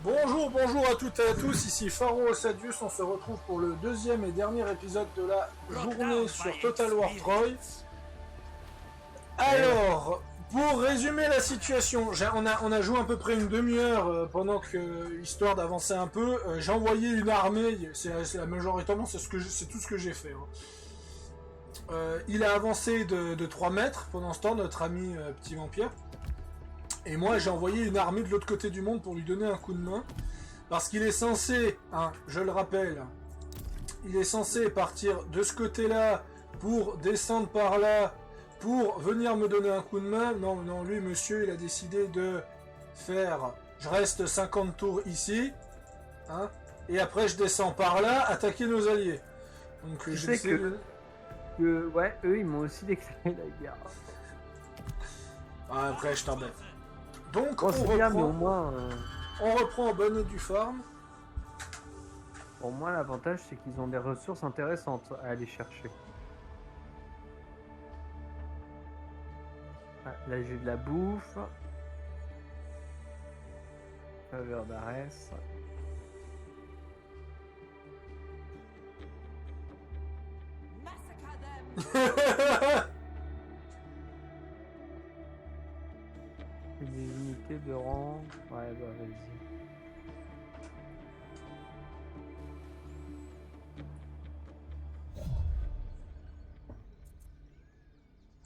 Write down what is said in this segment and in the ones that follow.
Bonjour à toutes et à tous, ici Pharaoh Sadius, on se retrouve pour le deuxième et dernier épisode de la journée sur Total War Troy. Alors, pour résumer la situation, on a joué à peu près une demi-heure pendant que, histoire d'avancer un peu, j'ai envoyé une armée, c'est la majoritairement, c'est tout ce que j'ai fait. Il a avancé de 3 mètres pendant ce temps, notre ami Petit Vampire. Et moi j'ai envoyé une armée de l'autre côté du monde pour lui donner un coup de main. Parce qu'il est censé, je le rappelle, il est censé partir de ce côté-là pour descendre par là, pour venir me donner un coup de main. Non, lui, monsieur, il a décidé de faire... Je reste 50 tours ici, et après je descends par là, attaquer nos alliés. Donc je sais que ouais, eux, ils m'ont aussi déclaré la guerre. Après, je t'embête. Donc, on reprend... bien, mais au moins... On reprend en bonne et due forme. Pour moi, l'avantage, c'est qu'ils ont des ressources intéressantes à aller chercher. Là, j'ai de la bouffe. Faveur d'Arès. Des unités de rang. Ouais, bah vas-y.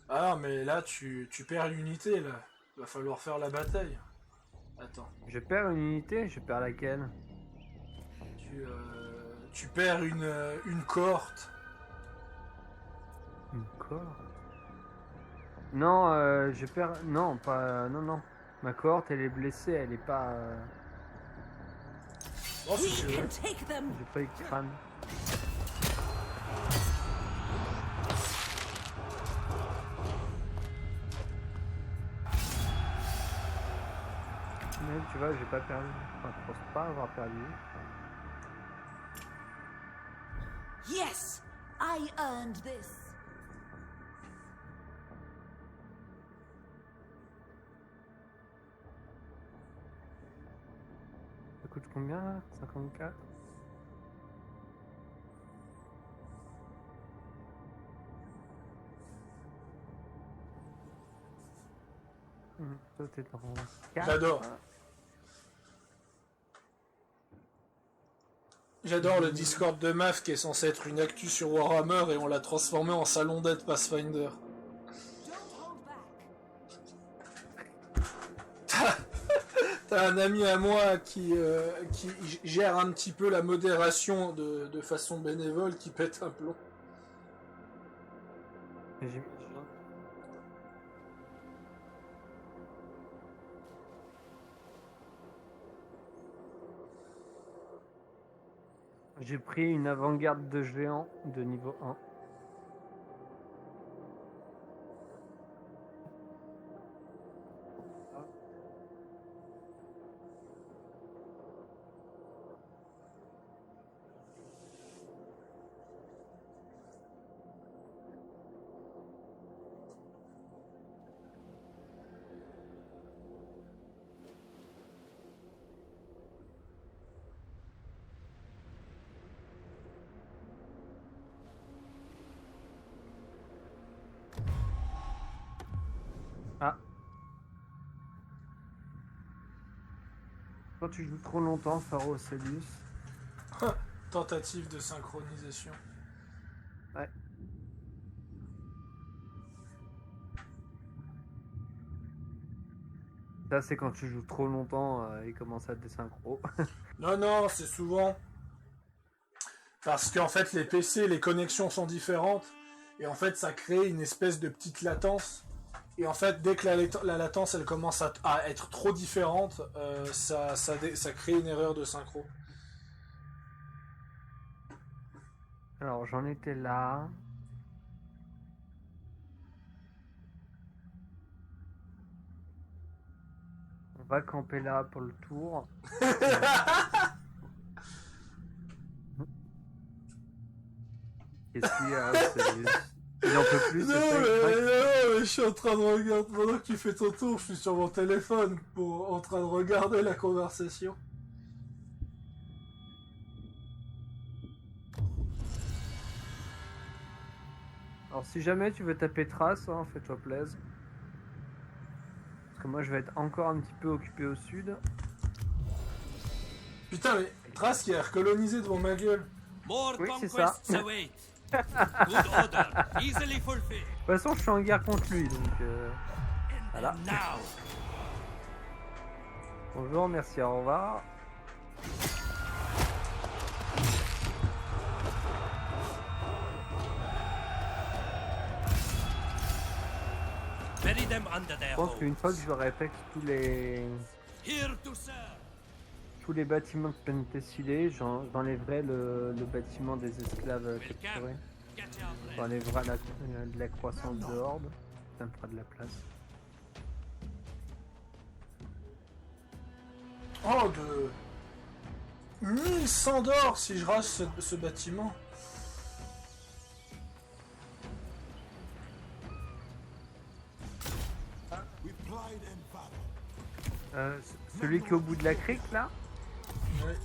Ah mais là tu perds l'unité là. Il va falloir faire la bataille. Attends. Je perds une unité, je perds laquelle? Tu perds une cohorte. Une cohorte? Non, je perds... Non, pas... Non. Ma cohorte, elle est blessée, elle est pas... Oh, si tu veux. J'ai pas eu de crâne. Mais tu vois, j'ai pas perdu. Enfin, je pense pas avoir perdu. Yes, I earned this. Ça coûte combien là? 54? Toi t'es dans 4. J'adore. J'adore le Discord de MAF qui est censé être une actu sur Warhammer et on l'a transformé en salon d'aide Pathfinder. T'as un ami à moi qui gère un petit peu la modération de façon bénévole qui pète un plomb. J'ai pris une avant-garde de géant de niveau 1. Quand tu joues trop longtemps, Pharaoh Sadius. Tentative de synchronisation. Ouais. Ça, c'est quand tu joues trop longtemps, il commence à te désynchro. Non, c'est souvent parce qu'en fait les PC, les connexions sont différentes et en fait ça crée une espèce de petite latence. Et en fait, dès que la latence elle commence à être trop différente, ça crée une erreur de synchro. Alors, j'en étais là. On va camper là pour le tour. Qu'est-ce qu'il y a? Il en peut plus. Non, mais je suis en train de regarder. Pendant que tu fais ton tour, je suis sur mon téléphone en train de regarder la conversation. Alors si jamais tu veux taper Trace, hein, fais-toi plaisir. Parce que moi je vais être encore un petit peu occupé au sud. Putain, mais Trace qui a recolonisé devant ma gueule. More Oui, c'est conquests ça. await. Good order, easily fulfilled. De toute façon je suis en guerre contre lui, donc voilà. And now, Bonjour, merci, au revoir. bury them under their Je pense qu'une homes. fois que j'aurai fait tous Here to serve. les bâtiments de Pentecilé, j'enlèverai le bâtiment des esclaves capturés. Get your breath. J'enlèverai la croissance de Horde. Ça me fera de la place. Oh, de 1100 d'or si je rase ce bâtiment. Celui qui est au bout de la crique là, Ouais,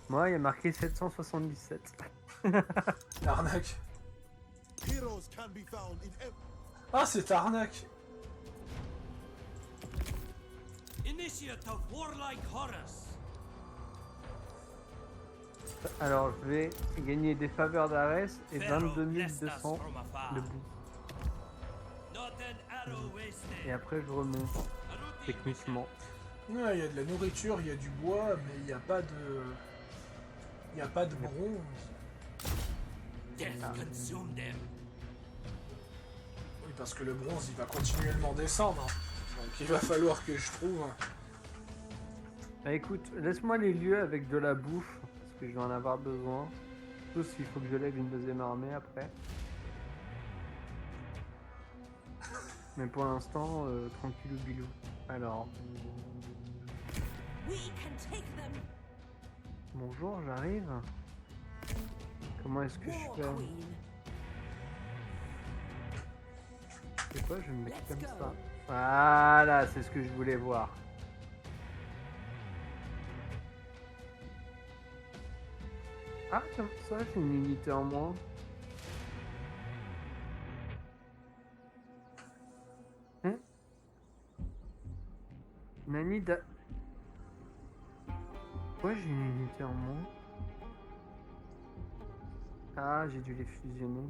moi il y a marqué 777. arnaque. Heroes can be found in every... Ah, c'est arnaque. Initiate of warlike Horus. Alors je vais gagner des faveurs d'Arès et Pharaoh 22 blessed us 200 from afar. de boue. Not an arrow wasted. Et après je remonte A routine techniquement. Ouais, il y a de la nourriture, il y a du bois, mais il n'y a pas de... Il n'y a pas de bronze. mission. Death consume them. Oui, parce que le bronze, il va continuellement descendre. Donc il va falloir que je trouve... Bah écoute, laisse-moi les lieux avec de la bouffe, parce que je vais en avoir besoin. Sauf s'il faut que je lève une deuxième armée après. Mais pour l'instant, tranquillou bilou. Alors, We can take them. bonjour, j'arrive. Comment est-ce que je War fais? Queen. Je sais pas, je vais me mettre Let's comme go. ça. Voilà, c'est ce que je voulais voir. Ah, comme ça, j'ai une unité en moins. Nani da... Ouais, j'ai une unité en moins. Ah, j'ai dû les fusionner.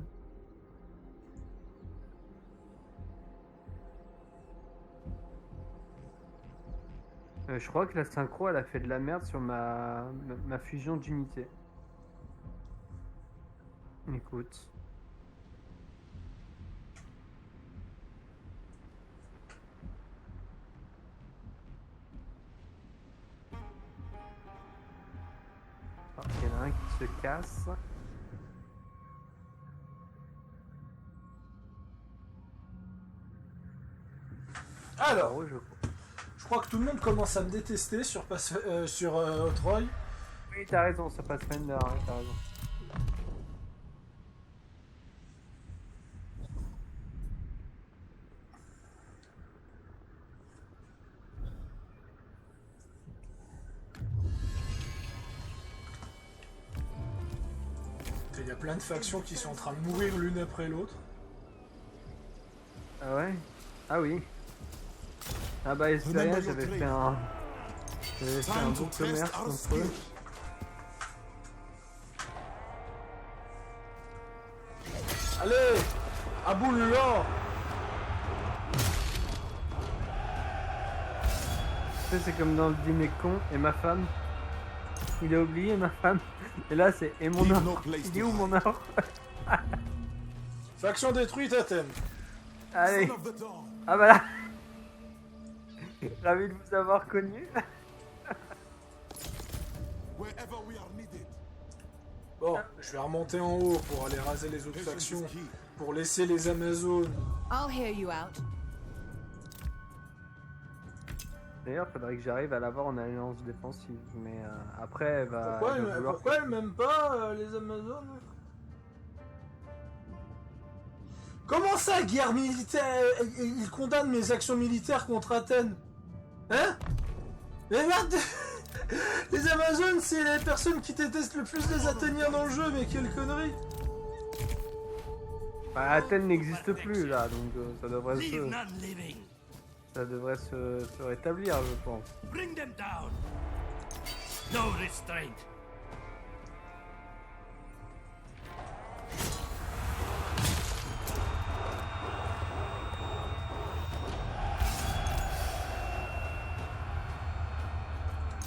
Je crois que la synchro elle a fait de la merde sur ma fusion d'unités. Écoute. Ah, il y en a un qui se casse. Alors, Oh, je crois. je crois que tout le monde commence à me détester sur Troy. Oui, t'as raison, ça passe Fender, hein, t'as raison. Il y a plein de factions qui sont en train de mourir l'une après l'autre. Ah ouais? Ah oui. Ah bah Esperia, j'avais fait un bon commerce contre eux. Allez, à bout le lore. Tu sais, c'est comme dans le dîner con, et ma femme. Il a oublié ma femme. Et là c'est et mon Leave no or. place Il to est où mon or? Faction détruite, Athènes. Allez. Son of the dawn. Ah bah là. Ravi de vous avoir connu. Wherever we are needed. Bon, je vais remonter en haut pour aller raser les autres Patience factions, is key. pour laisser les Amazones. I'll hear you out. D'ailleurs, faudrait que j'arrive à l'avoir en alliance défensive. Mais après, elle va. Pourquoi, elle va vouloir pourquoi elles m'aiment pas, les Amazones? Comment ça, guerre militaire? Ils condamnent mes actions militaires contre Athènes. Hein? Mais merde. Les Amazones, c'est les personnes qui détestent le plus les Athéniens dans le jeu, mais quelle connerie! Bah, Athènes n'existe plus là, donc ça devrait Leave se, none living. ça devrait se rétablir, je pense. Bring them down. No restraint.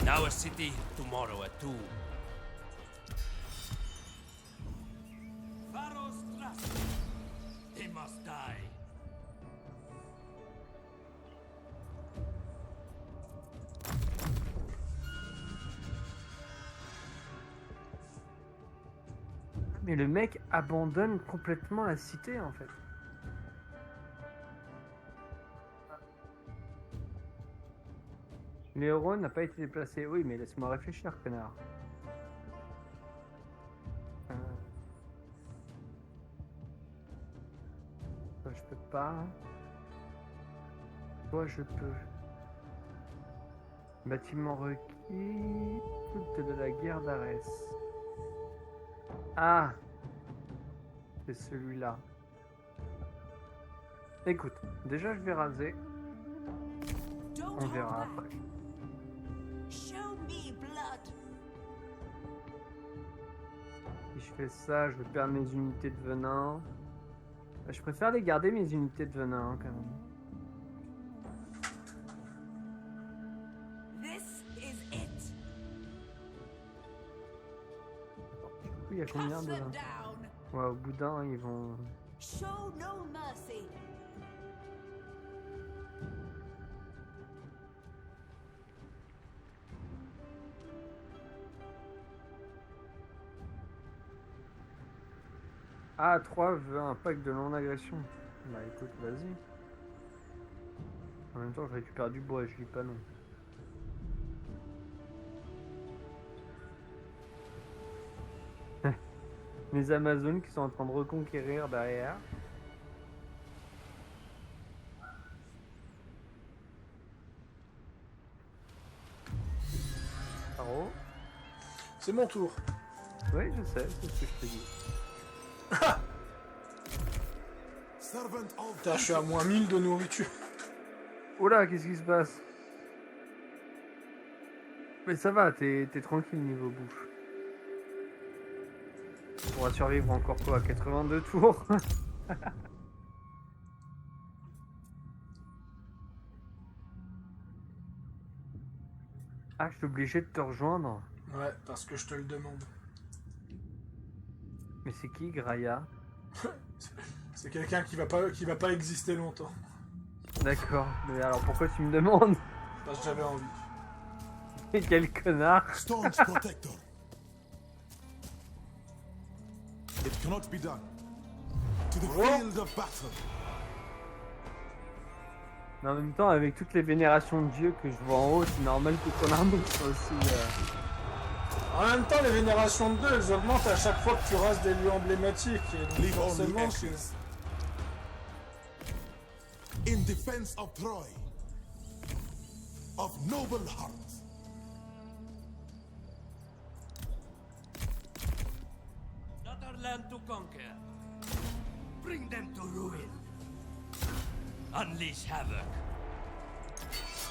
Now a city, tomorrow a tomb. Pharaoh's trust. They must die. Mais le mec abandonne complètement la cité en fait. Le héros n'a pas été déplacé. Oui, mais laisse-moi réfléchir, connard. Toi, je peux pas. Toi, je peux. Bâtiment requis. Culte de la guerre d'Arès. Ah! C'est celui-là. Écoute, déjà je vais raser. Don't On hold verra back. après. Show me blood. Si je fais ça, je vais perdre mes unités de venin. Je préfère les garder, mes unités de venin, hein, quand même. This is it. Du coup, il y a combien Cut de... them down. Ouais, au boudin, ils vont... Show no mercy. Ah, 3 veut un pack de non-agression. Bah écoute, vas-y. En même temps, je récupère du bois, je dis pas non. Les Amazones qui sont en train de reconquérir derrière. Paro. C'est mon tour. Oui, je sais, c'est ce que je te dis. Servant of Putain, je suis à moins 1000 de nourriture. Oh là, qu'est-ce qui se passe? Mais ça va, t'es tranquille niveau bouffe. On pourra survivre encore quoi, 82 tours? Ah, je suis obligé de te rejoindre. Ouais, parce que je te le demande. Mais c'est qui, Graia? C'est quelqu'un qui va pas exister longtemps. D'accord, mais alors pourquoi tu me demandes? Parce que j'avais envie. Et quel connard! Staunch protector. It cannot be done. To the field of battle. Mais en même temps, avec toutes les vénérations de Dieu que je vois en haut, c'est normal que ton armure soit aussi... En même temps, les vénérations de 2, elles augmentent à chaque fois que tu rases des lieux emblématiques. Et donc Leave only forcément, ashes. In defense of Troy. Of noble heart. Another land to conquer. Bring them to ruin. Unleash havoc.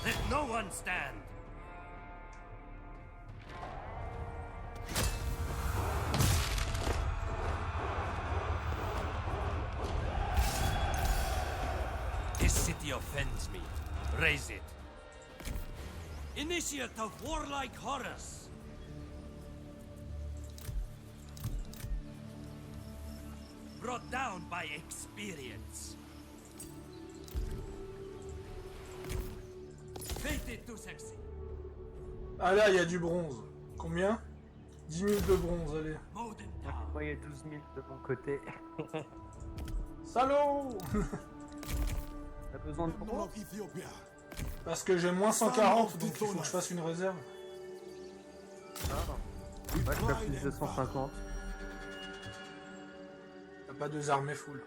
Let no one stand. This city offends me. Raise it. Initiate of warlike Horus. Brought down by experience. Fated to succeed. Ah là, il y a du bronze. Combien? 10 000 de bronze, allez. Mow them down. Moi, il y a 12 000 de mon côté. Salaud. T'as besoin de People bronze? of Ethiopia. Parce que j'ai moins 140, donc il faut que je fasse une réserve. Ah, We ouais, je fais pride plus de and valor. 150. T'as pas deux armées full.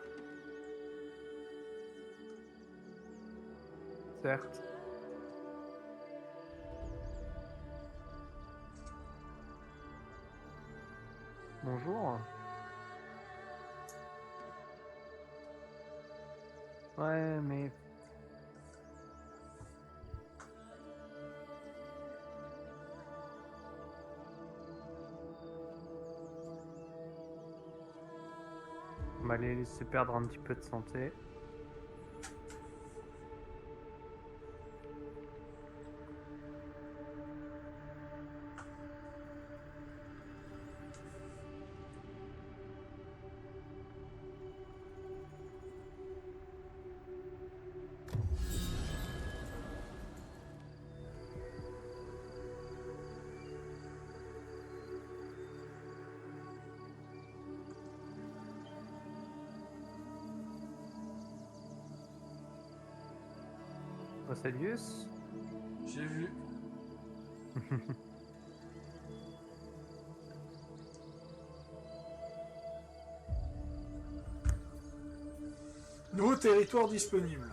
Certes. Bonjour. Ouais, mais... On va les laisser perdre un petit peu de santé. Osselius. J'ai vu. Nouveau territoire disponible.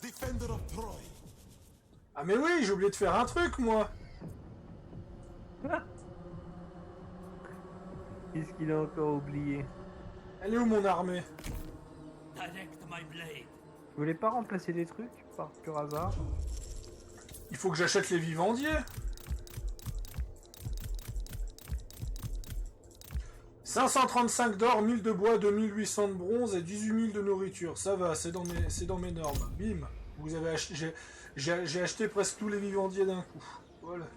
Defender of Troy. Ah mais oui, j'ai oublié de faire un truc, moi. Qu'est-ce qu'il a encore oublié? Elle est où mon armée? Direct my blade. Vous voulez pas remplacer des trucs par pur hasard? Il faut que j'achète les vivandiers. 535 d'or, 1000 de bois, 2800 de bronze et 18 000 de nourriture. Ça va, c'est dans mes normes. Bim. Vous avez acheté, j'ai acheté presque tous les vivandiers d'un coup. Voilà.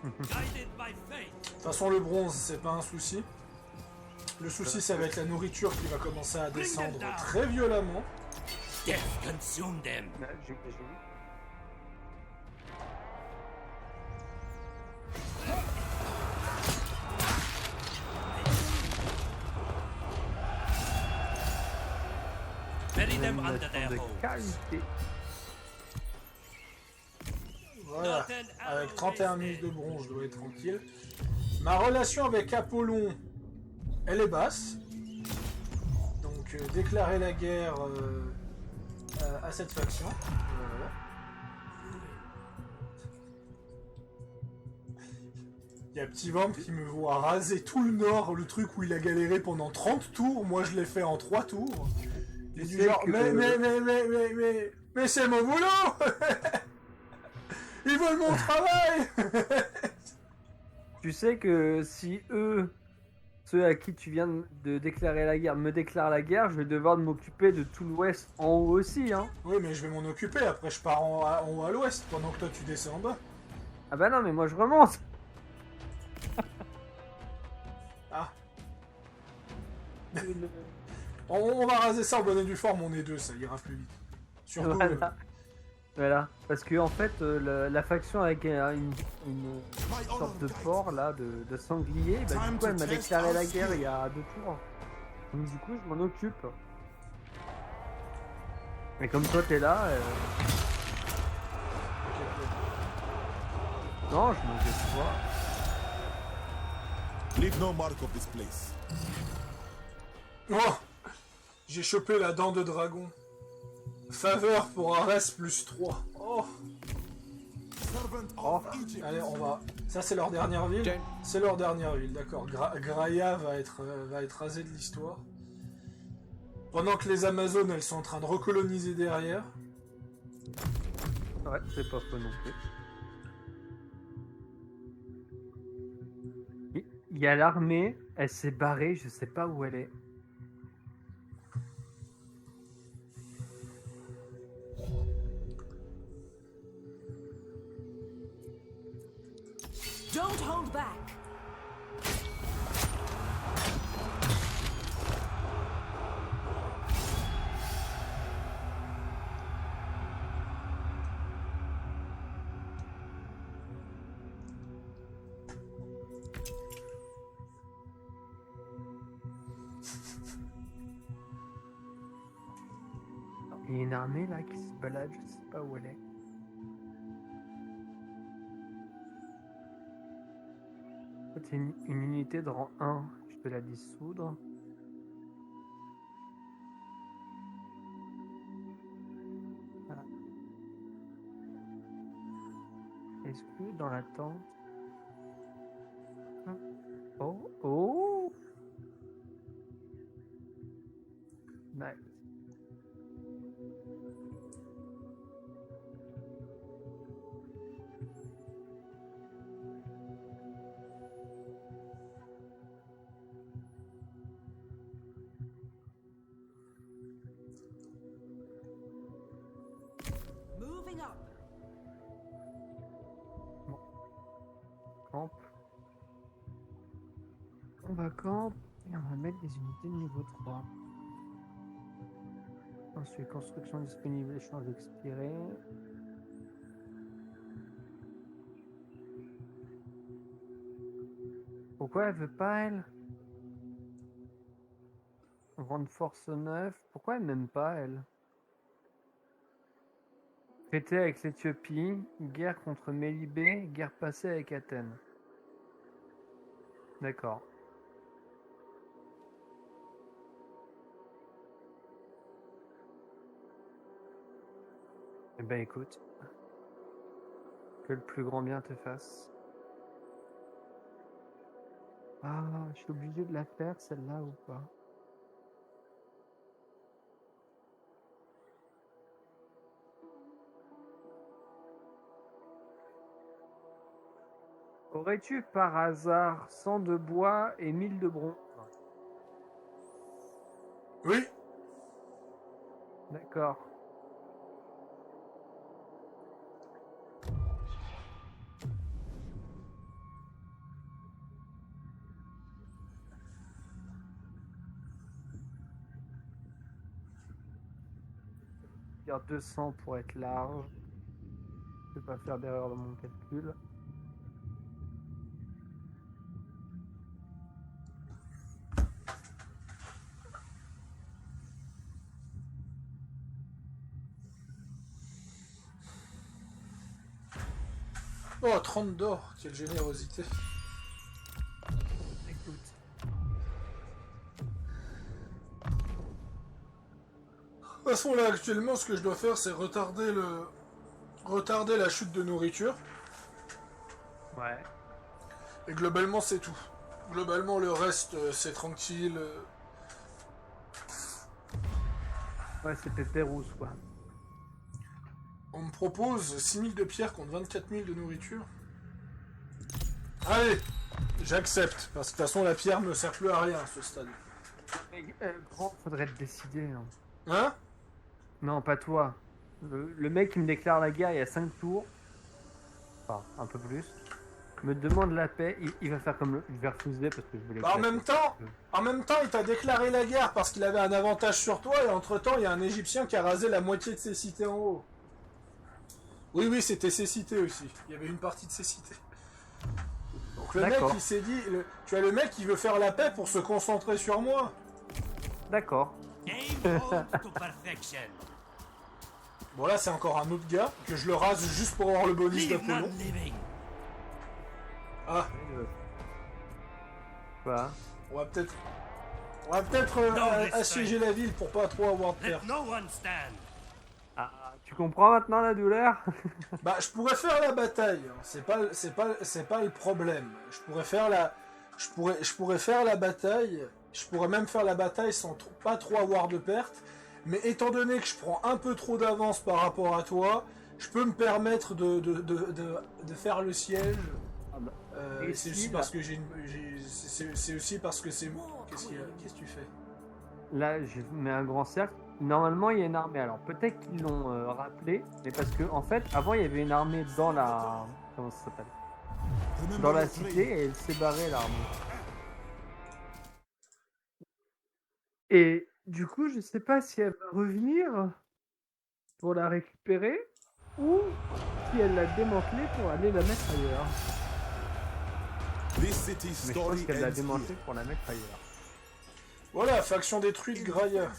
Guided by fate. De toute façon, le bronze, c'est pas un souci. Le souci, ça va être la nourriture qui va commencer à descendre très violemment. Death consume them. J'ai Bury them under their de home. qualité. Voilà. Avec 31 000 de bronze, je dois être tranquille. Ma relation avec Apollon, elle est basse. Donc, déclarer la guerre à cette faction. Voilà. Il y a Petit Vamp qui me voit raser tout le nord, le truc où il a galéré pendant 30 tours. Moi, je l'ai fait en 3 tours. Et du sais genre, que- mais c'est mon boulot. Ils veulent mon travail. Tu sais que si eux, ceux à qui tu viens de déclarer la guerre, me déclarent la guerre, je vais devoir m'occuper de tout l'ouest en haut aussi, hein. Oui, mais je vais m'en occuper. Après, je pars en haut à l'ouest pendant que toi tu descends en bas. Ah bah non, mais moi je remonte. Ah. On va raser ça en bonne et due forme. On est deux, ça ira plus vite. Surtout. Voilà. Voilà, parce que en fait, la faction avec une sorte de porc là, de sanglier, bah, du coup elle m'a déclaré la guerre il y a 2 tours. Donc du coup je m'en occupe. Mais comme toi t'es là, non je m'en occupe pas. Leave no mark of this place. Oh, j'ai chopé la dent de dragon. Faveur pour Arès plus 3. Oh. Servant Oh. of Egypt. Allez, on va. Ça, c'est leur dernière ville. C'est leur dernière ville, d'accord. Graia va être rasée de l'histoire. Pendant que les Amazones, elles sont en train de recoloniser derrière. Ouais, c'est pas faux non plus. Il y a l'armée, elle s'est barrée, je sais pas où elle est. Don't hold back. Il y a une armée là qui se balade, je sais pas où elle est. En fait, c'est une unité de rang 1, je peux la dissoudre. Voilà. Est-ce que dans la tente... Oh, Moving up. Camp. On va camp et on va mettre des unités de niveau 3. Ensuite, construction disponible, échange expiré. Pourquoi elle veut pas, elle? Vente force 9. Pourquoi elle m'aime pas, elle? Traité avec l'Éthiopie, guerre contre Mélibée, guerre passée avec Athènes. D'accord. Eh ben écoute, que le plus grand bien te fasse. Ah, je suis obligé de la faire celle-là ou pas? Aurais-tu par hasard 100 de bois et 1000 de bronze? Oui. D'accord. Dire 200 pour être large. Je ne vais pas faire d'erreur dans mon calcul. Oh, 30 d'or, quelle générosité. Écoute. De toute façon, là, actuellement, ce que je dois faire, c'est retarder la chute de nourriture. Ouais. Et globalement, c'est tout. Globalement, le reste, c'est tranquille. Ouais, c'est pépérousse, quoi. On me propose 6000 de pierre contre 24 000 de nourriture. Allez, j'accepte. Parce que de toute façon, la pierre me sert plus à rien à ce stade. Mais, grand, faudrait te décider. Hein. Hein? Non, pas toi. Le mec qui me déclare la guerre il y a 5 tours, enfin un peu plus, me demande la paix, il va faire comme il va refuser parce que je voulais. Bah, en même temps, il t'a déclaré la guerre parce qu'il avait un avantage sur toi et entre-temps, il y a un Égyptien qui a rasé la moitié de ses cités en haut. Oui, c'était ses cités aussi. Il y avait une partie de ses cités. Donc le mec, il s'est dit, tu as le mec qui veut faire la paix pour se concentrer sur moi. D'accord. Aim home to perfection. Bon là, c'est encore un autre gars que je le rase juste pour avoir le bonus Leave d'Apollon. none living. Ah, Voilà. on va peut-être assiéger la ville pour pas trop avoir de Let perte. no one stand. Ah, tu comprends maintenant la douleur? Bah, je pourrais faire la bataille. C'est pas le problème. Je pourrais faire la bataille. Je pourrais même faire la bataille sans pas trop avoir de pertes. Mais étant donné que je prends un peu trop d'avance par rapport à toi, je peux me permettre de faire le siège. C'est aussi parce que c'est aussi parce que c'est. Qu'est-ce que tu fais? Là, je mets un grand cercle. Normalement, il y a une armée. Alors, peut-être qu'ils l'ont rappelé, mais parce que, en fait, avant, il y avait une armée dans la. Comment ça s'appelle? Dans la cité, et elle s'est barrée, l'armée. Et du coup, je sais pas si elle va revenir pour la récupérer ou si elle l'a démantelée pour aller la mettre ailleurs. This city's Mais je pense story qu'elle l'a ends démantelée here. pour la mettre ailleurs. Voilà, faction détruite, Graia.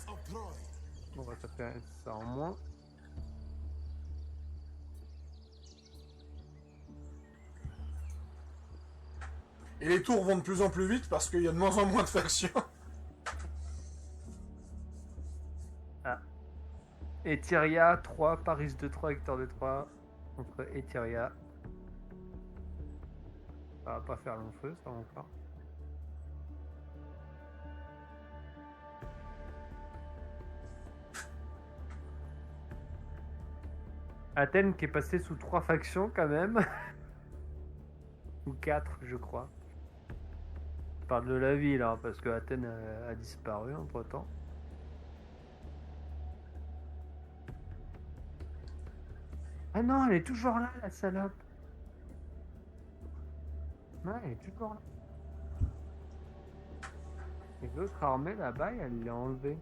On va faire ça en moins. Et les tours vont de plus en plus vite parce qu'il y a de moins en moins de factions. Etheria 3, Paris de 3, Hector de 3 contre Etheria. Ça va pas faire long feu, ça encore. Athènes qui est passé sous 3 factions quand même. Ou 4 je crois. Je parle de la ville hein, parce que Athènes a disparu entre temps. Ah non, elle est toujours là, la salope. Ouais, elle est toujours là. Et l'autre armée là-bas, elle l'a enlevée.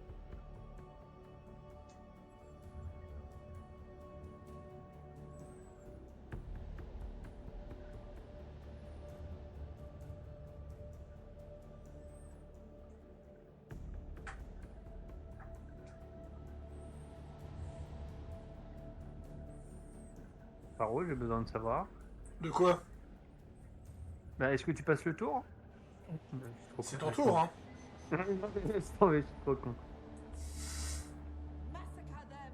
Par où j'ai besoin de savoir. De quoi? Bah, est-ce que tu passes le tour? C'est ton tour, hein. Laisse tomber, je suis trop con. Massacre them.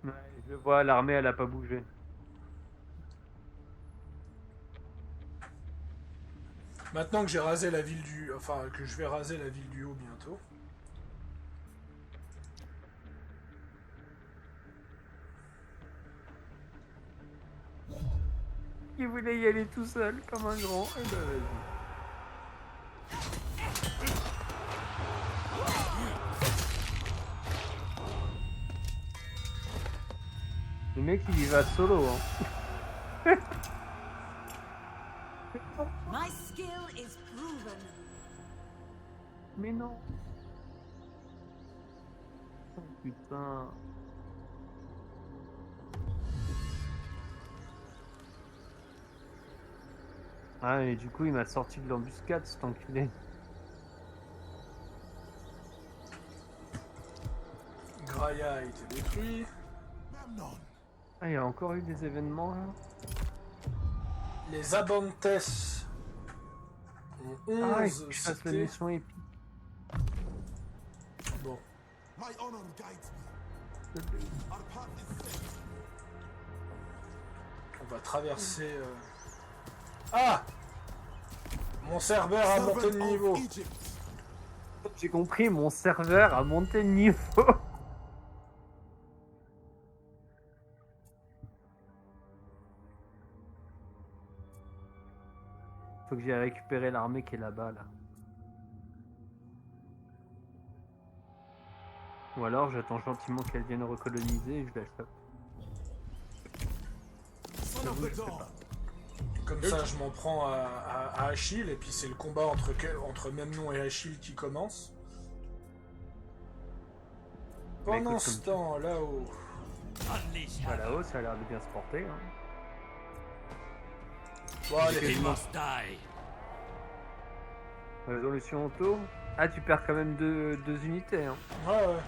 Ouais, je le vois, l'armée elle a pas bougé. Maintenant que j'ai rasé la ville du... Enfin, que je vais raser la ville du haut bientôt. Il voulait y aller tout seul, comme un grand. Et ben vas-y. Le mec il y va solo, hein. My skill is proven. Mais non. Oh, putain. Ah, et du coup il m'a sorti de l'embuscade cet enculé. Graia a été détruit. Memnon. Ah, il y a encore eu des événements là. Les Abantes ont 11 Ah, il faut que je fasse la cités. mission épique. Bon. My honor guides me. Our path is set. On va traverser... Ah! Mon serveur a monté de Servant niveau. of Egypt. J'ai compris, mon serveur a monté de niveau. Faut que j'aille récupérer l'armée qui est là-bas, là. Ou alors j'attends gentiment qu'elle vienne recoloniser et je la chope. Son of the dawn. Comme ça, je m'en prends à Achille, et puis c'est le combat entre Memnon et Achille qui commence. Bah, écoute, Pendant ce comme temps, là-haut... Unleash Voilà, havoc. oh, ça a l'air de bien se porter. Hein. Bon, allez, He must die. Résolution auto. Ah, tu perds quand même deux unités. Hein. ouais, ouais.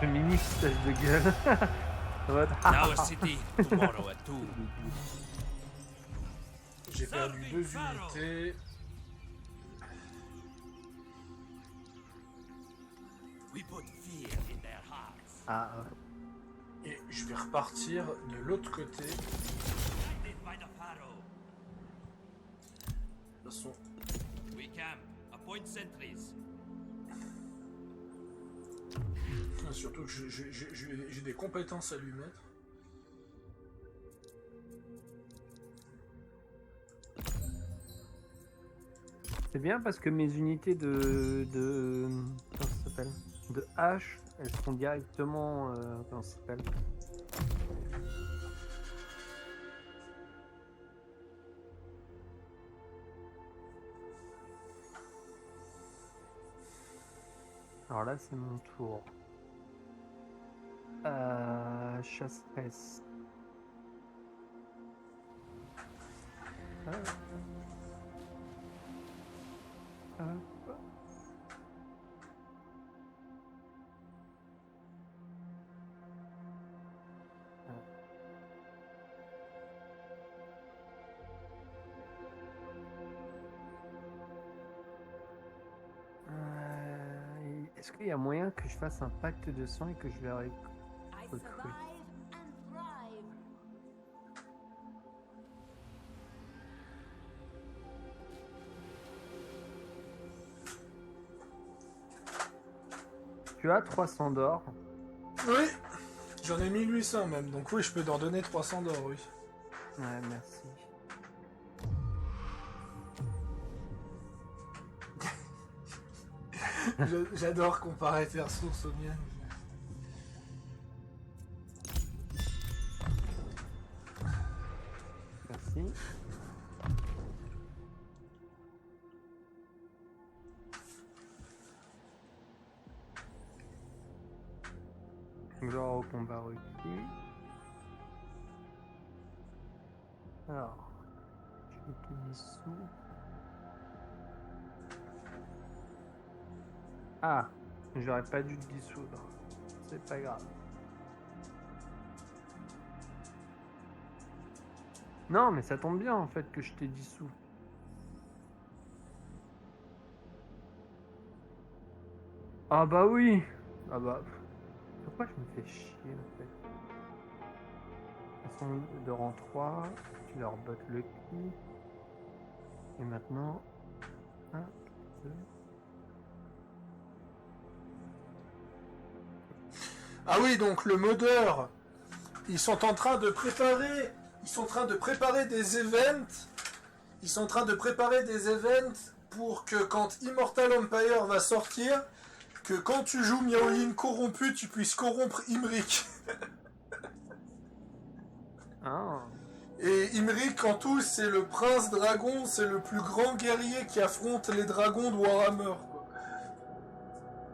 Le mini foutage de gueule. En mode, Now a city, tomorrow a tomb. J'ai perdu 2 unités. We put fear in their hearts. Ah, Et je vais repartir de l'autre côté. De Guided by the pharaoh. toute façon, We camp. Appoint sentries. surtout que j'ai des compétences à lui mettre. c'est bien parce que mes unités de comment ça s'appelle, de hache, elles seront directement comment ça s'appelle, alors là c'est mon tour. Chasseresse. Est-ce qu'il y a moyen que je fasse un pacte de sang et que je vais I Recruit. survive and thrive. Tu as 300 d'or. Oui, j'en ai 1800 même, donc oui, je peux t'en donner 300 d'or, oui. Ouais, merci. J'adore comparer tes ressources aux miennes. Merci. Gloire au combat requis. Alors, je vais te dissous. Ah, j'aurais pas dû te dissoudre. C'est pas grave. Non, mais ça tombe bien en fait que je t'ai dissous. Ah bah oui. Ah bah. Pourquoi je me fais chier en fait? Ils sont de rang 3, tu leur bottes le cul. Et maintenant. 1, 2. Ah oui, donc le modeur, ils sont en train de préparer. Ils sont en train de préparer des events. Ils sont en train de préparer des events pour que quand Immortal Empire va sortir, que quand tu joues Miaoyin corrompu, tu puisses corrompre Imrik. Ah. Et Imrik, en tout, c'est le prince dragon, c'est le plus grand guerrier qui affronte les dragons de Warhammer. Quoi.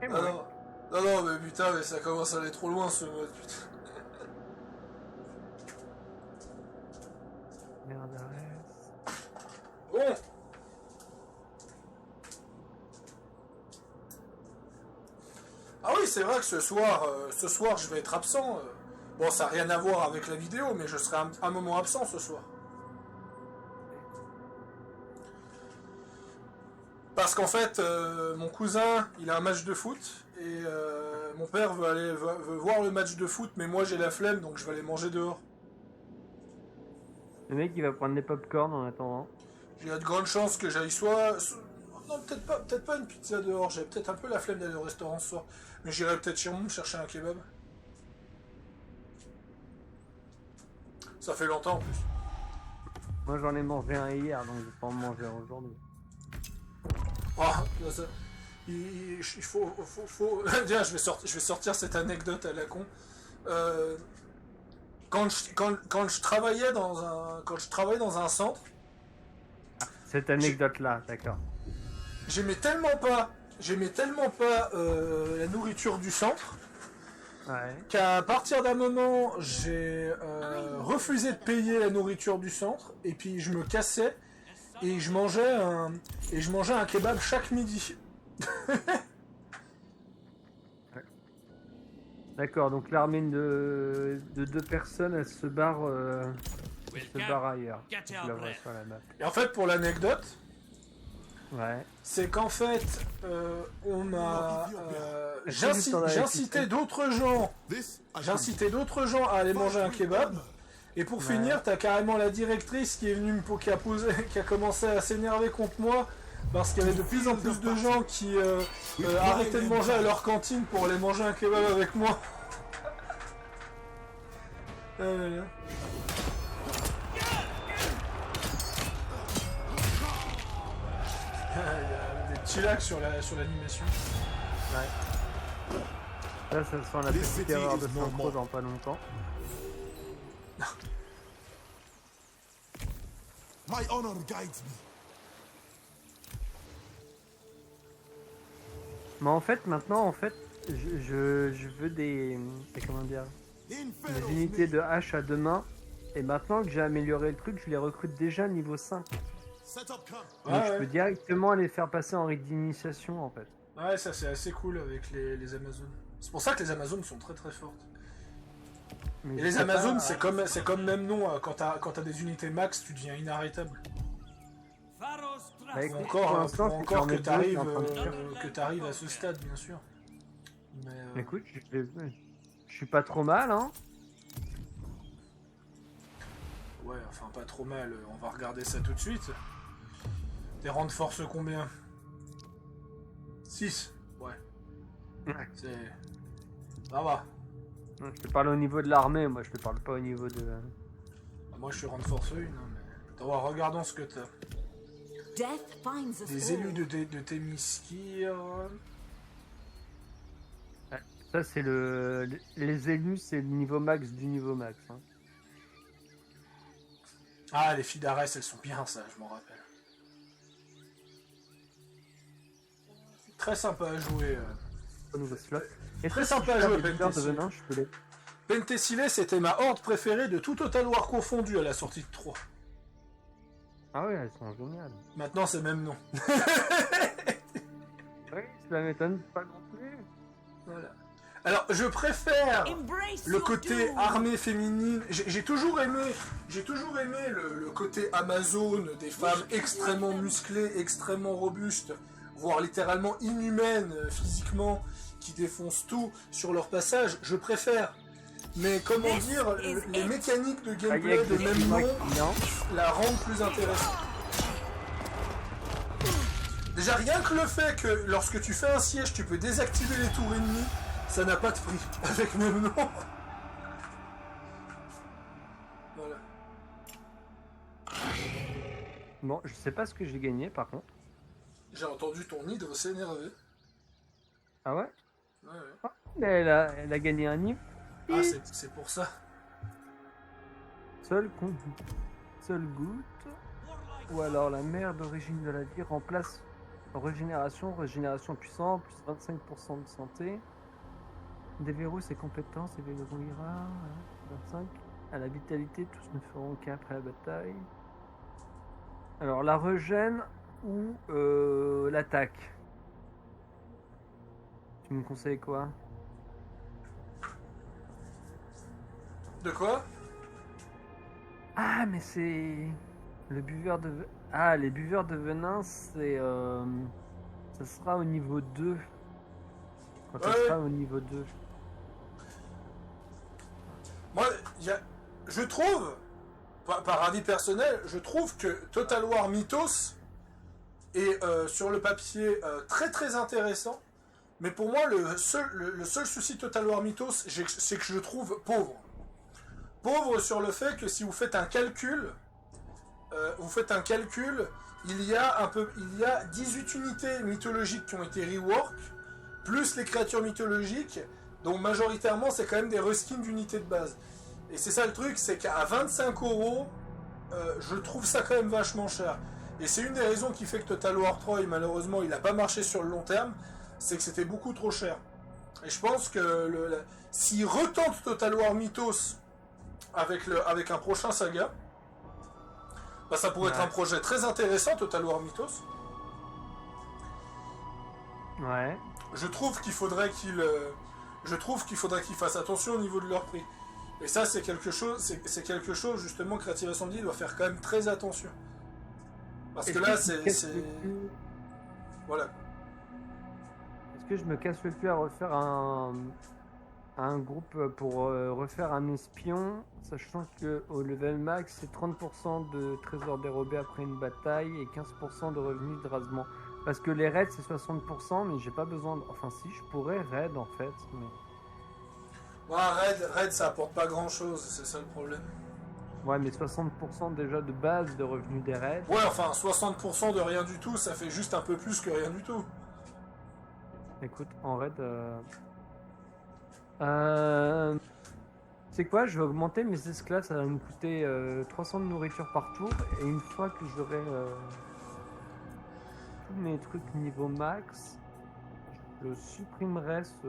Et Ah non. Non, mais putain, mais ça commence à aller trop loin ce mode, putain. Merde, Bon. Ah oui, c'est vrai que ce soir, je vais être absent. Bon, ça n'a rien à voir avec la vidéo, mais je serai un moment absent ce soir. Parce qu'en fait, mon cousin, il a un match de foot, et mon père veut voir le match de foot, mais moi j'ai la flemme, donc je vais aller manger dehors. Le mec il va prendre des pop-corn en attendant. Il y a de grandes chances que j'aille non, peut-être pas une pizza dehors, j'ai peut-être un peu la flemme d'aller au restaurant ce soir. Mais j'irai peut-être chez moi me chercher un kebab. Ça fait longtemps en plus. Moi j'en ai mangé un hier donc je vais pas en manger un aujourd'hui. Ah, ça, il faut... Tiens, je vais sortir cette anecdote à la con. Quand je travaillais dans un centre, Cette anecdote là, d'accord. j'aimais tellement pas la nourriture du centre Ouais. qu'à partir d'un moment j'ai refusé de payer la nourriture du centre et puis je me cassais et je mangeais un kebab chaque midi. D'accord, donc l'armée de 2 personnes, elle se barre, ailleurs. Get Je your la vois breath. sur la map. Et en fait, pour l'anecdote, Ouais. c'est qu'en fait, on m'a Est-ce que tu t'en as j'incitais d'autres gens. This I can J'incitais d'autres gens à aller manger un kebab. Et pour finir, t'as carrément la directrice qui est venue qui a commencé à s'énerver contre moi parce qu'il y avait de plus en plus de gens qui arrêtaient de manger à leur cantine pour aller manger un kebab avec moi. Il y a des petits lacs sur l'animation. Ouais. Là, ça sent la This petite city erreur de is no synchro more. dans pas longtemps. My honor guides me. Mais en fait, maintenant, je veux comment dire, des Inferno unités de hache à 2 mains. Et maintenant que j'ai amélioré le truc, je les recrute déjà niveau 5. set up camp. Donc Ouais, je ouais. peux directement les faire passer en rite d'initiation en fait. Ouais, ça c'est assez cool avec les Amazones. C'est pour ça que les Amazones sont très très fortes. Mais Et je les sais Amazones, pas, c'est comme même nom, quand t'as des unités max, tu deviens inarrêtable. Pharaoh's Bah, trust. écoute, Ou pour encore, l'instant, ou c'est encore l'armée que de Dieu qui est t'arrives en train de faire. à ce stade, bien sûr. Mais, Écoute, je suis pas trop mal, hein. ouais, enfin pas trop mal, on va regarder ça tout de suite. Des rangs de force combien? 6. Ouais. Ouais. C'est... Ça va. Je te parle au niveau de l'armée, moi je te parle pas au niveau de... Moi je suis rang de force 1, hein, mais... Attends, regardons ce que t'as. Death finds us Des all. élus de Témiskir. Ça, c'est les élus, c'est le niveau max du niveau max. Hein. Ah, les filles d'Arès, elles sont bien, ça, je m'en rappelle. Très sympa à jouer. Au nouveau slot. Et Très sympa à jouer, Buveur de Pentesile. venin, je peux les... Pentesile, c'était ma horde préférée de tout Total War confondu à la sortie de 3. Ah ouais, elles sont géniales. Maintenant, c'est même non. Oui, cela m'étonne pas non plus. Voilà. Alors, je préfère Embrace le your côté doom. armée féminine. J'ai toujours aimé le côté Amazon, des femmes extrêmement musclées, extrêmement robustes, voire littéralement inhumaines physiquement, qui défoncent tout sur leur passage. Je préfère. Mais comment dire, les mécaniques de gameplay de même nom la rendent plus intéressante. Déjà, rien que le fait que lorsque tu fais un siège, tu peux désactiver les tours ennemies, ça n'a pas de prix, avec même nom. Voilà. Bon, je sais pas ce que j'ai gagné par contre. J'ai entendu ton hydre s'énerver. Ah ouais? Ouais, ouais. Ah, mais elle a gagné un niveau. Ah, c'est pour ça. Seule goutte. Ou alors la mère d'origine de la vie remplace régénération puissant, plus 25% de santé. Déverrouille ses compétences et verrouillera 25. À la vitalité, tous ne feront qu'après la bataille. Alors la régène ou l'attaque. Tu me conseilles quoi? De quoi? Ah mais c'est... Le buveur de... Ah, les buveurs de venin, c'est... Ça sera au niveau 2. Quand ça Ouais. sera au niveau 2. Moi, je trouve, par avis personnel, je trouve que Total War Mythos est sur le papier très très intéressant. Mais pour moi, le seul souci de Total War Mythos, c'est que je le trouve pauvre. Pauvre sur le fait que si vous faites un calcul, il y a 18 unités mythologiques qui ont été rework, plus les créatures mythologiques, donc majoritairement c'est quand même des reskins d'unités de base. Et c'est ça le truc, c'est qu'à 25€, je trouve ça quand même vachement cher. Et c'est une des raisons qui fait que Total War 3, malheureusement, il n'a pas marché sur le long terme, c'est que c'était beaucoup trop cher. Et je pense que s'ils retentent Total War Mythos avec un prochain saga, bah, ça pourrait être un projet très intéressant, Total War Mythos. Ouais. Je trouve qu'il faudrait qu'ils fassent attention au niveau de leur prix. Et ça, c'est quelque chose justement que Creative Assembly doit faire quand même très attention. Parce que là, c'est... Voilà. Est-ce que je me casse le cul à refaire un groupe pour refaire un espion, sachant que au level max, c'est 30% de trésors dérobés après une bataille et 15% de revenus de rasement. Parce que les raids, c'est 60%, mais j'ai pas besoin de... Enfin si, je pourrais raid en fait, mais... Ouais, raid, ça apporte pas grand-chose, c'est ça le problème. Ouais, mais 60% déjà de base de revenus des raids. Ouais, enfin, 60% de rien du tout, ça fait juste un peu plus que rien du tout. Écoute, en raid... C'est quoi? Je vais augmenter mes esclaves, ça va me coûter 300 de nourriture par tour, et une fois que j'aurai tous mes trucs niveau max, je supprimerai ce...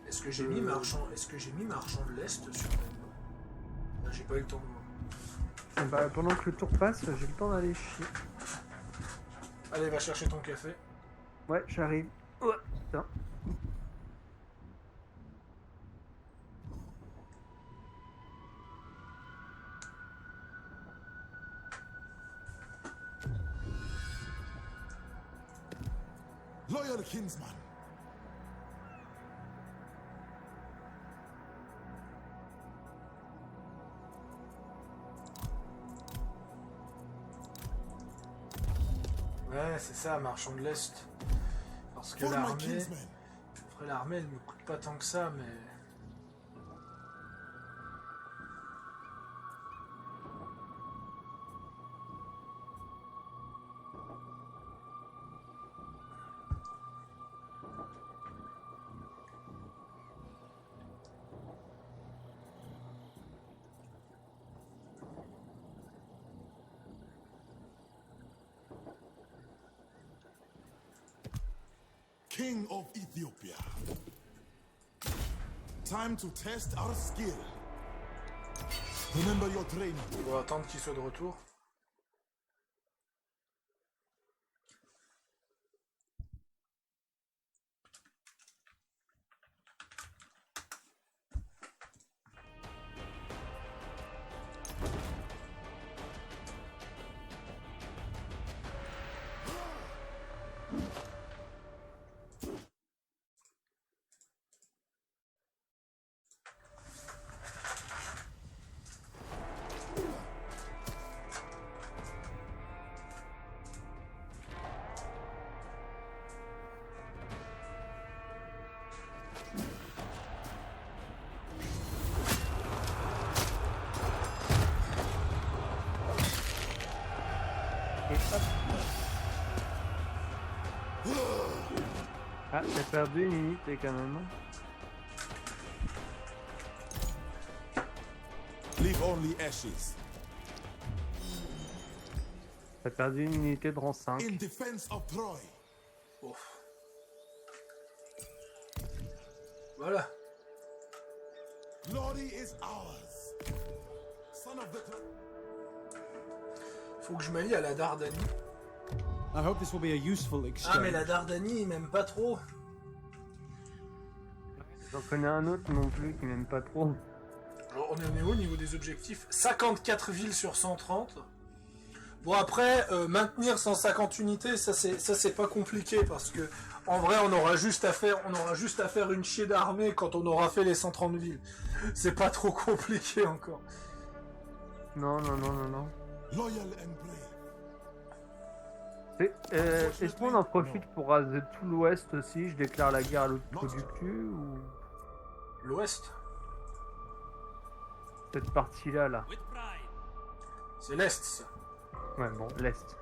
Est-ce que j'ai mis marchand de l'Est sur la... J'ai pas eu le temps de voir. Bah, pendant que le tour passe, j'ai le temps d'aller chier. Allez, va chercher ton café. Ouais, j'arrive. Oh, putain. Loyal kinsman. Ouais, c'est ça, marchand de l'Est. Parce que For my l'armée... kinsmen. Après, l'armée, elle me coûte pas tant que ça, mais... king of Ethiopia. Time to test our skill. Remember your training. On va attendre qu'il soit de retour. Ah, t'as perdu une unité quand même. Leave only ashes. T'as perdu une unité de rang 5. In defense of Troy. Ouf. Voilà. Glory is ours. Son of the... Faut que je m'allie à la Dardanie. I hope this will be a useful exchange. Ah mais la Dardanie, il m'aime pas trop. J'en connais un autre non plus qui m'aime pas trop. Alors, on est où au niveau des objectifs? 54 villes sur 130. Bon après, maintenir 150 unités, ça c'est pas compliqué parce que en vrai on aura juste à faire une chier d'armée quand on aura fait les 130 villes. C'est pas trop compliqué encore. Non. Loyal and brave. Est-ce qu'on en profite pour raser tout l'ouest aussi? Je déclare la guerre à l'autre trou du cul ou... L'ouest? Cette partie-là, là. With pride. C'est l'est ça. Ouais, bon, l'est.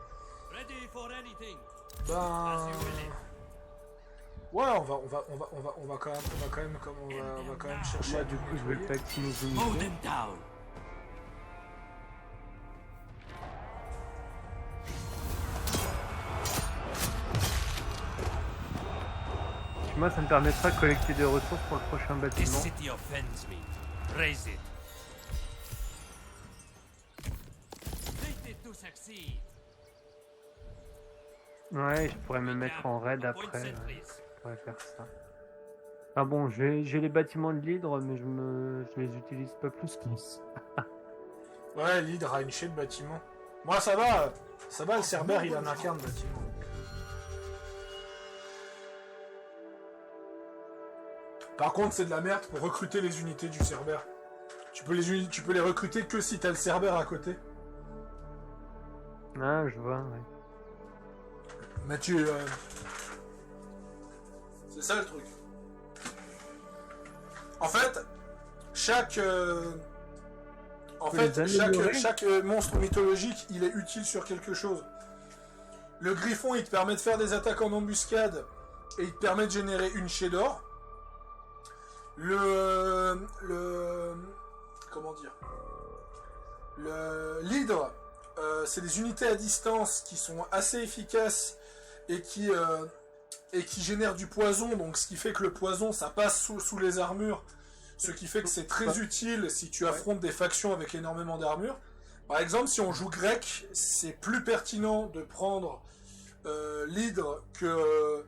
Ready for anything. Ben... As you will it. Ouais, on va quand même chercher Moi, à du coup, je vais nettoyer. le taxer nos Mow unités. them down. Moi, ça me permettra de collecter des ressources pour le prochain This bâtiment. city offends me. Raise it. Fated to succeed. Ouais, je pourrais me mettre en raid Appoint après. Ouais, sentries. je pourrais faire ça. Ah bon, j'ai les bâtiments de l'hydre, mais je les utilise pas plus que ça. Ouais, l'hydre a une chier de bâtiments. Moi ça va, le Cerbère il en a qu'un de bâtiments. Par contre c'est de la merde pour recruter les unités du Cerbère. Tu peux les recruter que si t'as le Cerbère à côté. Ah, je vois, ouais. Mais c'est ça le truc. En fait, chaque monstre mythologique, il est utile sur quelque chose. Le griffon, il te permet de faire des attaques en embuscade et il te permet de générer une chée d'or. L'hydre, c'est des unités à distance qui sont assez efficaces et qui génèrent du poison, donc ce qui fait que le poison ça passe sous les armures, ce qui fait que c'est très utile si tu affrontes des factions avec énormément d'armure. Par exemple, si on joue grec, c'est plus pertinent de prendre l'hydre que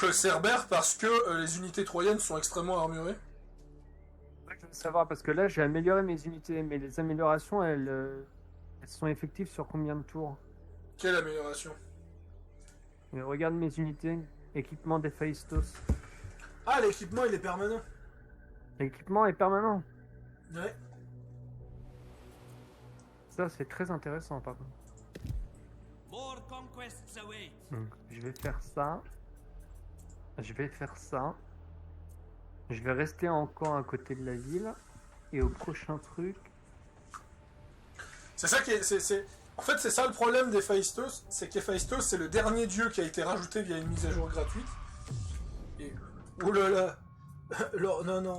le Cerbère parce que les unités troyennes sont extrêmement armurées. Je veux savoir, parce que là, j'ai amélioré mes unités, mais les améliorations, elles sont effectives sur combien de tours? Quelle amélioration? Mais regarde mes unités. Équipement d'Héphaïstos. Ah, l'équipement il est permanent. L'équipement est permanent. Ouais. Ça, c'est très intéressant, par contre. More conquests await. Donc, je vais faire ça. Je vais faire ça. Je vais rester encore à côté de la ville. Et au prochain truc... C'est ça qui est... En fait, c'est ça le problème d'Héphaïstos, c'est qu'Héphaïstos, c'est le dernier dieu qui a été rajouté via une mise à jour gratuite. Et... Oh là là. Non.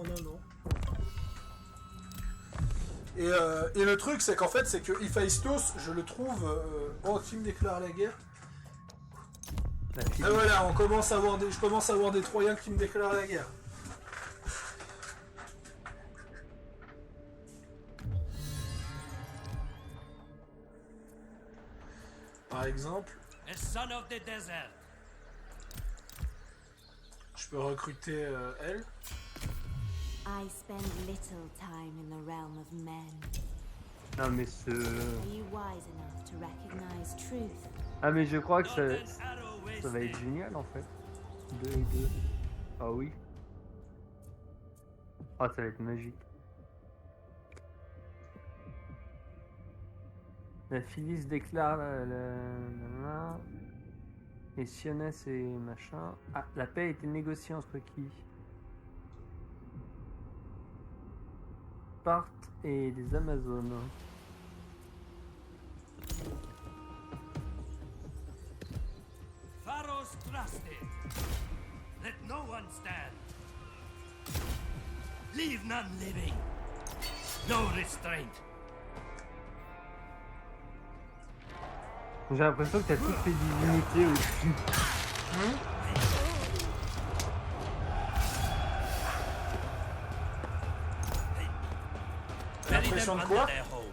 Et le truc, c'est qu'en fait, c'est que Héphaïstos, je le trouve... Oh, qui me déclare la guerre? Et voilà, je commence à avoir des Troyens qui me déclarent la guerre. Par exemple, A son of the desert. je peux recruter elle. I spend little time in the realm of men. Non mais ce... Are you wise enough to recognize truth? Ah mais je crois que Not an arrow ça va être wasted. génial en fait. 2 et 2. Ah oui. Ah ça va être magique. La Phyllis déclare et Sionès et machin. Ah, la paix a été négociée entre qui? Sparte et les Amazones. Pharaoh's trusted. Let no one stand. Leave none living. No restraint. J'ai l'impression que t'as toutes les divinités au-dessus. Bury L'impression them de quoi? under their homes.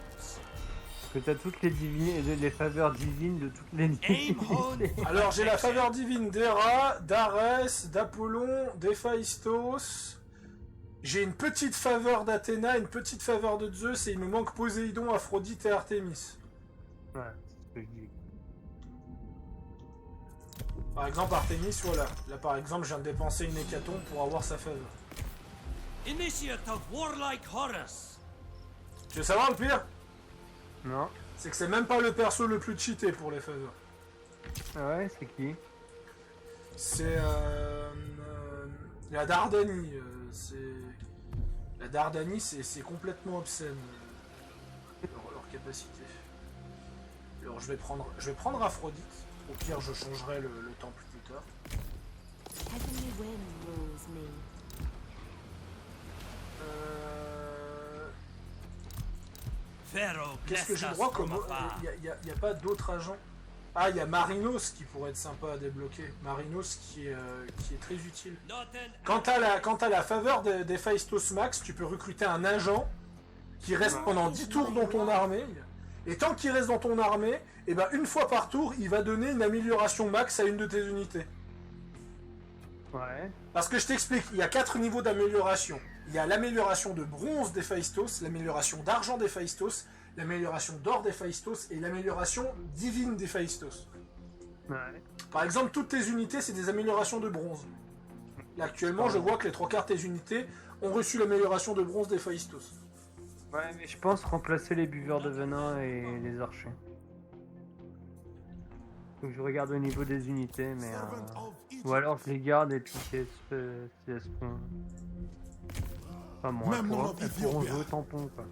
Que t'as toutes les divinités, les faveurs divines de toutes les Aim divinités. home. Alors j'ai la faveur divine d'Héra, d'Arès, d'Apollon, d'Héphaïstos. J'ai une petite faveur d'Athéna, une petite faveur de Zeus et il me manque Poséidon, Aphrodite et Artémis. Ouais, c'est ce que je dis. Par exemple Artémis, voilà. Là par exemple je viens de dépenser une hécatombe pour avoir sa faveur. Initiate of warlike Horus. Tu veux savoir le pire? Non. C'est que c'est même pas le perso le plus cheaté pour les faveurs. Ah ouais, c'est qui? C'est la Dardanie. La Dardanie, c'est complètement obscène leur capacité. Alors je vais prendre Aphrodite. Au pire, je changerai le temple plus tard. Heavenly wind rules me. Pharaoh Qu'est-ce que blessed j'ai us droit comme from afar. Il y a pas d'autres agents. Ah, il y a Marinos qui pourrait être sympa à débloquer. Marinos qui est très utile. Not an Quand t'as la faveur d'Héphaïstos Max, tu peux recruter un agent qui reste pendant 10 tours dans ton armée. Et tant qu'il reste dans ton armée, et ben une fois par tour, il va donner une amélioration max à une de tes unités. Ouais. Parce que je t'explique, il y a 4 niveaux d'amélioration. Il y a l'amélioration de bronze d'Héphaïstos, l'amélioration d'argent d'Héphaïstos, l'amélioration d'or d'Héphaïstos et l'amélioration divine d'Héphaïstos. Ouais. Par exemple, toutes tes unités, c'est des améliorations de bronze. Là, actuellement, je vois que les 3 quarts de tes unités ont reçu l'amélioration de bronze d'Héphaïstos. Ouais, mais je pense remplacer les buveurs de venin et les archers. Faut que je regarde au niveau des unités, mais... Servant of Egypt. Ou alors je les garde et puis si elles seront... Enfin bon, Même non elles pourront Ethiopia. jouer au tampon, quoi.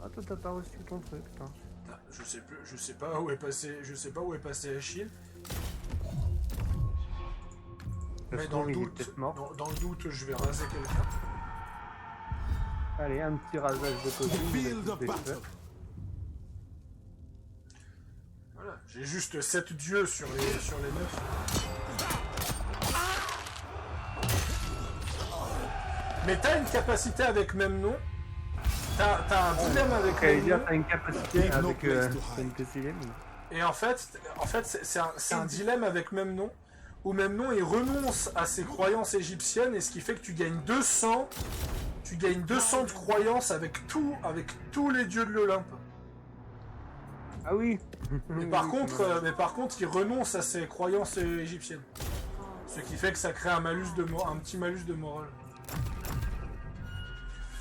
Ah, toi t'as pas reçu ton truc, toi. Ah, je sais pas où est passé Achille. Ça Mais se dans trouve, le il est doute, peut-être mort. dans le doute, je vais raser quelqu'un. Allez, un petit rasage de côté. The il va field tout of détruire. battle. Voilà, j'ai juste 7 dieux sur les 9. Mais t'as une capacité avec même nom. T'as un dilemme avec Ok, même dire nom. t'as une capacité Leave no avec place to t'as une hide. capacité, mais... Et en fait c'est un dilemme avec même nom. Où même nom il renonce à ses croyances égyptiennes et ce qui fait que tu gagnes 200. Tu gagnes 200 de croyances avec tous les dieux de l'Olympe. Ah oui. Mais Oui, par oui, contre, il renonce à ses croyances égyptiennes. Ce qui fait que ça crée un petit malus de morale.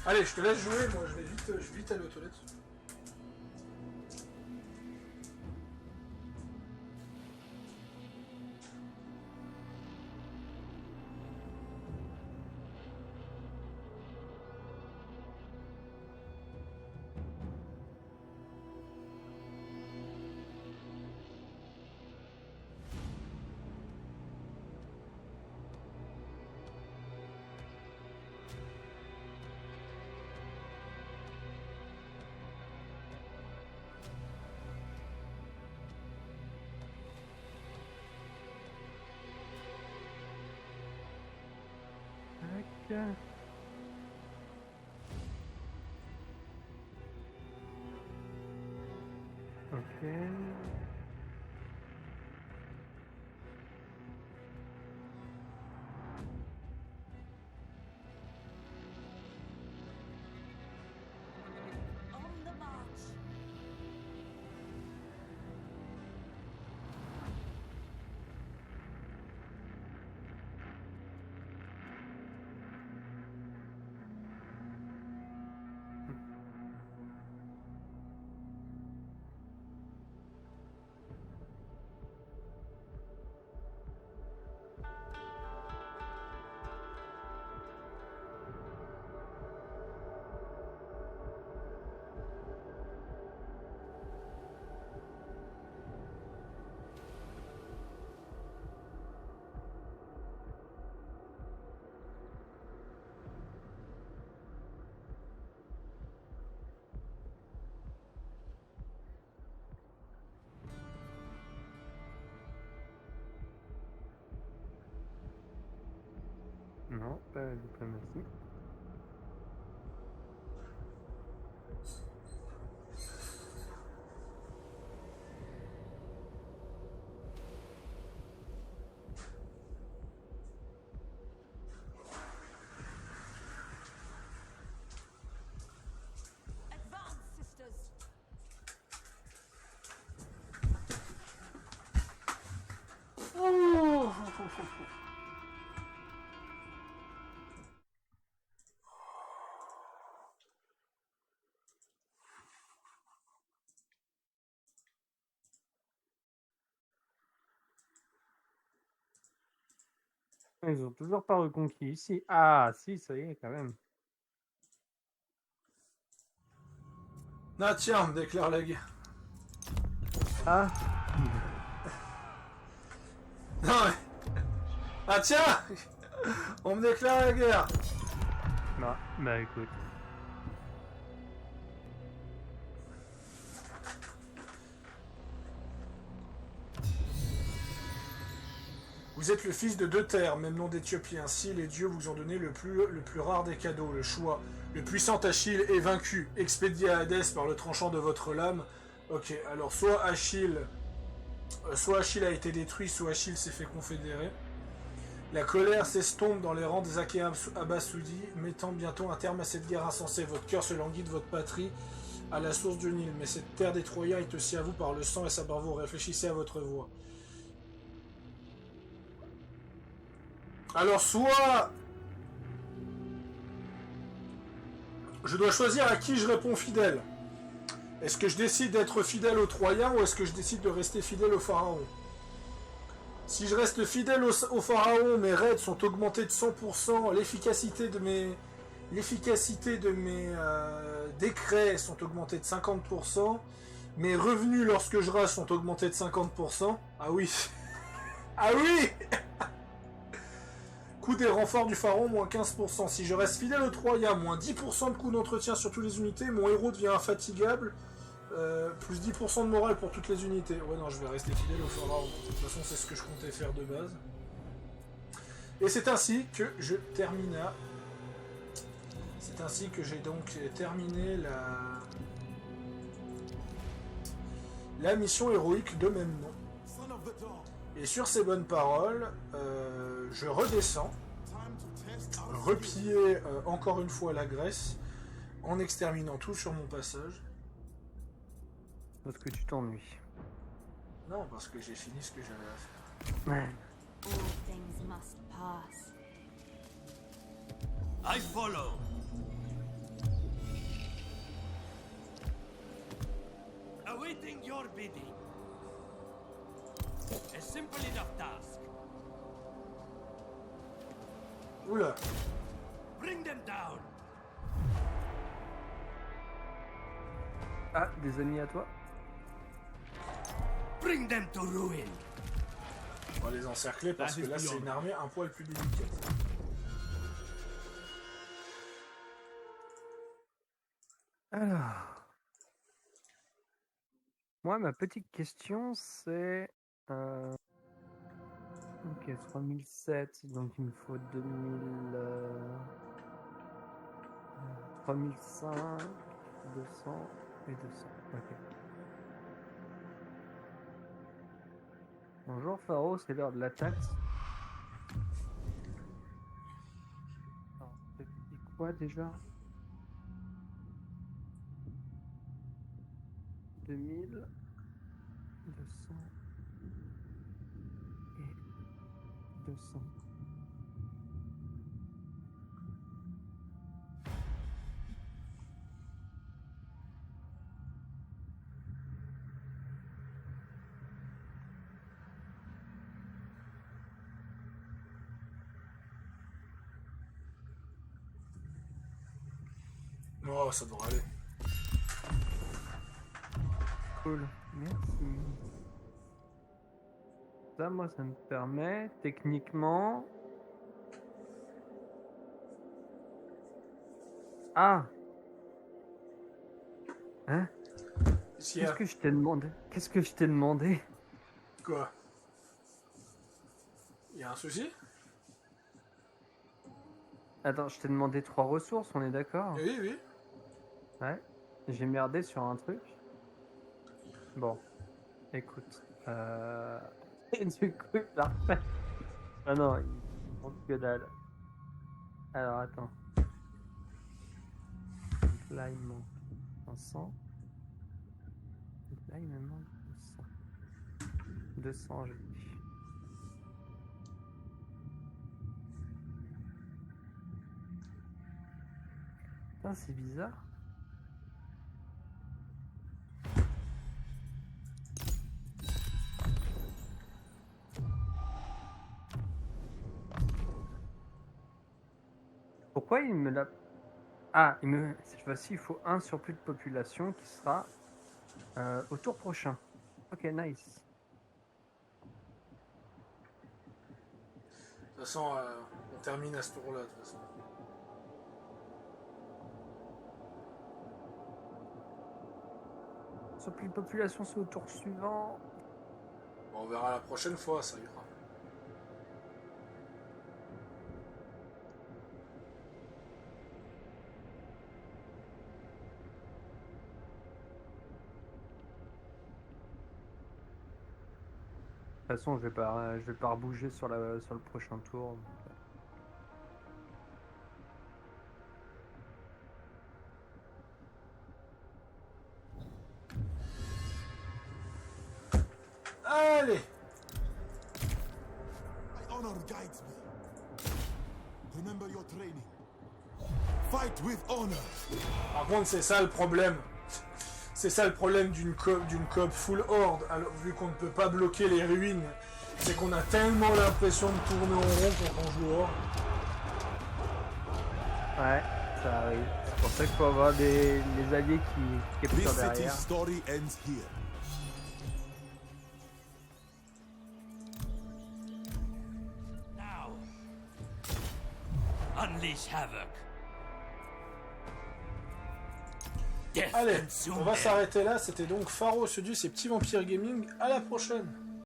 Allez, je te laisse jouer, moi je vais vite aller aux toilettes. Ok. On the march. Non, pas la diplomatie. Advance, sisters. Ouh. Ils ont toujours pas reconquis ici. Ah, si, ça y est, quand même. Ah tiens, on me déclare la guerre. Ah, Non mais... Ah tiens, on me déclare la guerre. non, bah écoute. Vous êtes le fils de deux terres, même nom d'Éthiopie. Ainsi, les dieux vous ont donné le plus rare des cadeaux, le choix. Le puissant Achille est vaincu, expédié à Hadès par le tranchant de votre lame. Ok, alors soit Achille a été détruit, soit Achille s'est fait confédérer. La colère s'estompe dans les rangs des Achéens Abassoudis, mettant bientôt un terme à cette guerre insensée. Votre cœur se languit de votre patrie à la source du Nil, mais cette terre des Troyens est aussi à vous par le sang et sa bravoure. Réfléchissez à votre voix. Alors soit je dois choisir à qui je réponds fidèle. Est-ce que je décide d'être fidèle aux Troyens ou est-ce que je décide de rester fidèle au Pharaon? Si je reste fidèle au Pharaon, mes raids sont augmentés de 100%, l'efficacité de mes décrets sont augmentés de 50%, mes revenus lorsque je rase sont augmentés de 50%. Ah oui. Ah oui. Coût des renforts du Pharaon, moins 15%. Si je reste fidèle aux Troyens, moins 10% de coût d'entretien sur toutes les unités. Mon héros devient infatigable. Plus 10% de morale pour toutes les unités. Ouais, non, je vais rester fidèle au Pharaon. De toute façon, c'est ce que je comptais faire de base. Et c'est ainsi que je termine. C'est ainsi que j'ai donc terminé la mission héroïque de même nom. Son of the dawn. Et sur ces bonnes paroles, je redescends, Time to test our replier encore une fois la Grèce, en exterminant tout sur mon passage. Parce que tu t'ennuies. Non, parce que j'ai fini ce que j'avais à faire. Ouais. All things must pass. I follow. Awaiting your bidding. A simple enough task. Oula, Bring them down. Ah, des amis à toi? Bring them to ruin. on va les encercler parce que là c'est une armée un poil plus délicate. Alors. Moi, ma petite question, c'est... Ok, 3007, donc il me faut 2000... 3005, 200 et 200. Ok. Bonjour Pharo, c'est l'heure de la taxe. Alors, c'est quoi déjà 2000, 200 et 200. Oh, ça devrait aller. Cool, merci. Ça, moi, ça me permet, techniquement... Ah! Hein? S'il y a... Qu'est-ce que je t'ai demandé? Qu'est-ce que je t'ai demandé? Quoi? Il y a un souci? Attends, je t'ai demandé 3 ressources, on est d'accord? Oui, oui. Ouais. J'ai merdé sur un truc. Bon. Écoute. Et du coup, parfait. Ah non, il manque que dalle. Alors, attends. Donc là, il me manque 500. Donc là, il me manque 200. 200, j'ai dit. Putain, c'est bizarre. Pourquoi il me l'a... Ah, cette fois-ci, il faut un surplus de population qui sera au tour prochain. Ok, nice. De toute façon, on termine à ce tour-là, de toute façon. Surplus de population, c'est au tour suivant. Bon, on verra la prochaine fois, ça ira. De toute façon, je vais pas rebouger sur le prochain tour. Allez! My honor guides me. Remember your training. Fight with honor. Par contre, c'est ça le problème. C'est ça le problème d'une coop full horde, alors, vu qu'on ne peut pas bloquer les ruines. C'est qu'on a tellement l'impression de tourner en rond quand on joue horde. Ouais, ça arrive. C'est pour ça qu'il faut avoir les alliés qui capturent This city's derrière. story ends here. Now, unleash havoc. Death Allez, consume on va them. s'arrêter là. C'était donc Pharo, Sudus et Petit Vampire Gaming. À la prochaine!